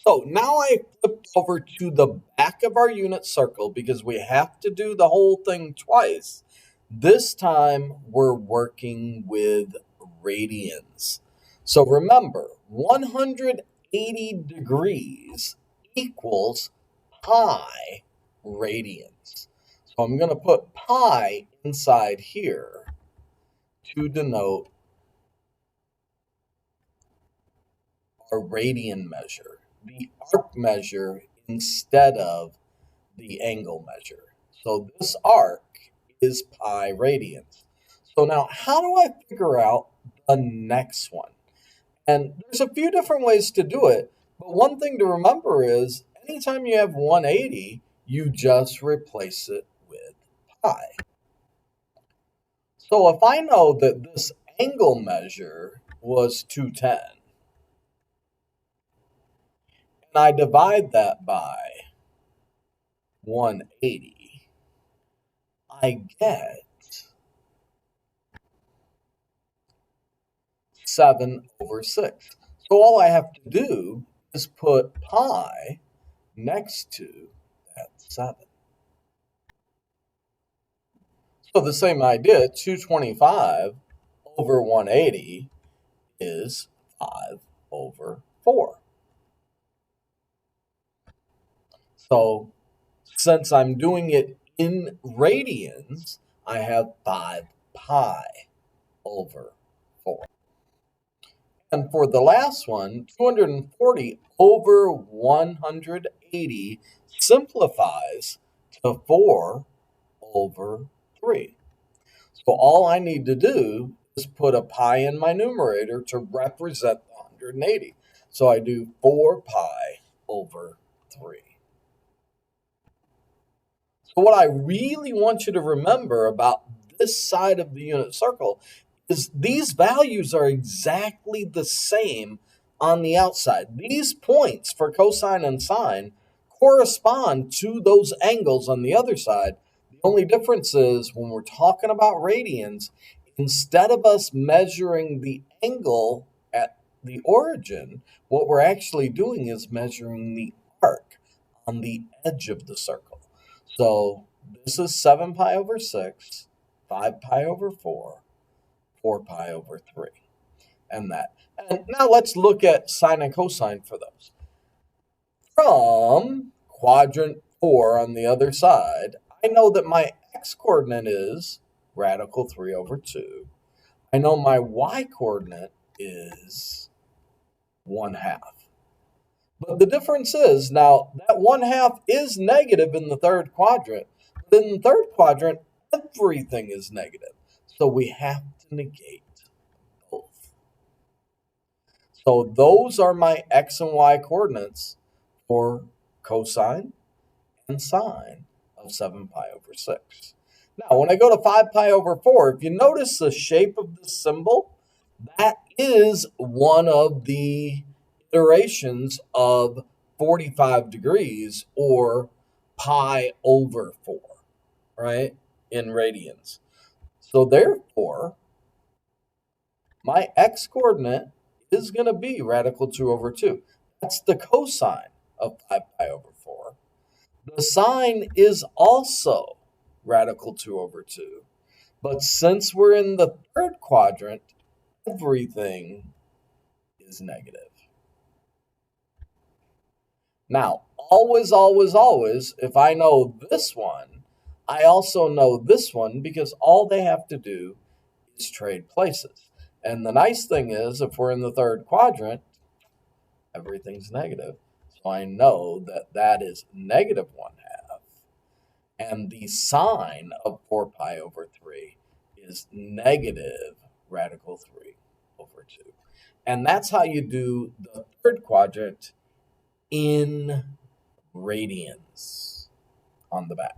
So now I flipped over to the back of our unit circle because we have to do the whole thing twice. This time we're working with radians. So remember, 180 degrees equals pi radians. So I'm going to put pi inside here to denote a radian measure, the arc measure instead of the angle measure. So this arc is pi radians. So now how do I figure out the next one? And there's a few different ways to do it, but one thing to remember is anytime you have 180, you just replace it with pi. So if I know that this angle measure was 210, and I divide that by 180, I get 7/6. So all I have to do is put pi next to that 7. So the same idea, 225 over 180 is 5/4. So since I'm doing it in radians, I have 5 pi over 4. And for the last one, 240 over 180 simplifies to 4/3. So all I need to do is put a pi in my numerator to represent the 180. So I do 4 pi over 3. So what I really want you to remember about this side of the unit circle is these values are exactly the same on the outside. These points for cosine and sine correspond to those angles on the other side. The only difference is when we're talking about radians, instead of us measuring the angle at the origin, what we're actually doing is measuring the arc on the edge of the circle. So this is 7 pi over 6, 5 pi over 4, 4 pi over 3, and that. And now let's look at sine and cosine for those. From quadrant 4 on the other side, I know that my x-coordinate is radical 3/2. I know my y-coordinate is 1/2. But the difference is, now that 1/2 is negative in the third quadrant, but in the third quadrant, everything is negative. So we have to negate both. So those are my x and y coordinates for cosine and sine of 7 pi over 6. Now, when I go to 5 pi over 4, if you notice the shape of the symbol, that is one of the iterations of 45 degrees or pi over 4, right, in radians. So therefore, my x-coordinate is going to be radical 2/2. That's the cosine of 5 pi over 4. The sine is also radical 2/2. But since we're in the third quadrant, everything is negative. Now, always, always, always, if I know this one, I also know this one because all they have to do is trade places. And the nice thing is, if we're in the third quadrant, everything's negative. So I know that that is negative 1/2. And the sine of 4 pi over 3 is negative radical 3/2. And that's how you do the third quadrant in radians on the back.